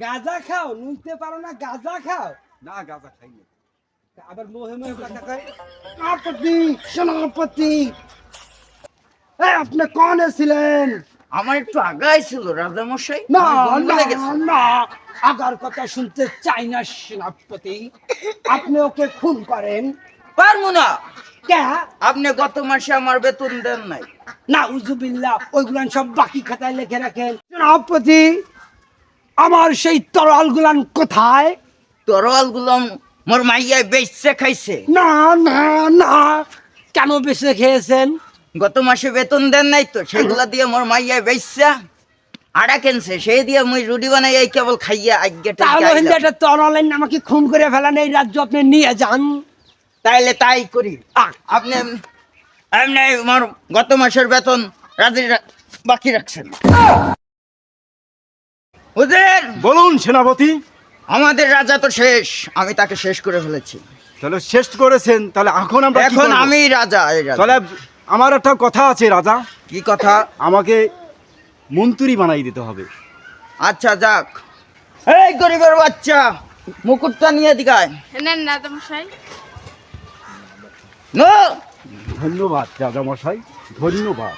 গাঁজা খাও, নুনতে পারো না, গাঁজা খাও। না গাঁজা খাই না। আবার মোহে মোহে কথা কয়। আপনি সেনাপতি, আপনি কনে ছিলেন? আমার একটু আগাই ছিল রাজামশাই, না আমি না জঙ্গলে গেছি। না, আগার কথা শুনতে চাই না সেনাপতি। আপনি ওকে খুন করেন? পারবো না। কে? আপনি গত মাসে আমার বেতন দেন নাই। না উজুবিল্লাহ, ওইগুলান সব বাকি খাতায় লিখে রাখেন। সেনাপতি, আমার সেই তরল গুলান কোথায়? তরোয়াল গুলো মোর মাইয়ায় বেচছে খাইছে। না না না, কেন বেঁচে খেয়েছেন? গত মাসে বেতন দেন নাই তো, সেইগুলা দিয়ে মোর মাইয়ায় বেচছে আড়া কেনছে, সেই দিয়ে মুই রুটি বানাই এই কেবল খাইয়া আজ্ঞাটা তাহলে হিন্দু একটা তরলেন আমাকে খুন করে ফেলান, এই রাজ্য আপনি নিয়ে যান। তাইলে তাই করি। আপনি এমনি আমার গত মাসের বেতন বাকি রাখছেন। হুজুর, বলুন সেনাপতি। আমাদের রাজা তো শেষ, আমি তাকে শেষ করে ফেলেছি। তাহলে শেষ করেছেন, তাহলে এখন আমরা কি এখন করব? আমি রাজা, এই রাজা। তাহলে আমার একটা কথা আছে রাজা, কি কথা? আমাকে মন্ত্রী বানাই দিতে হবে। আচ্ছা যাক, এই গরিবের বাচ্চা, মুকুটটা নিয়ে দিগায়। নেন রাজামশাই। নো, ধন্যবাদ রাজামশাই, ধন্যবাদ।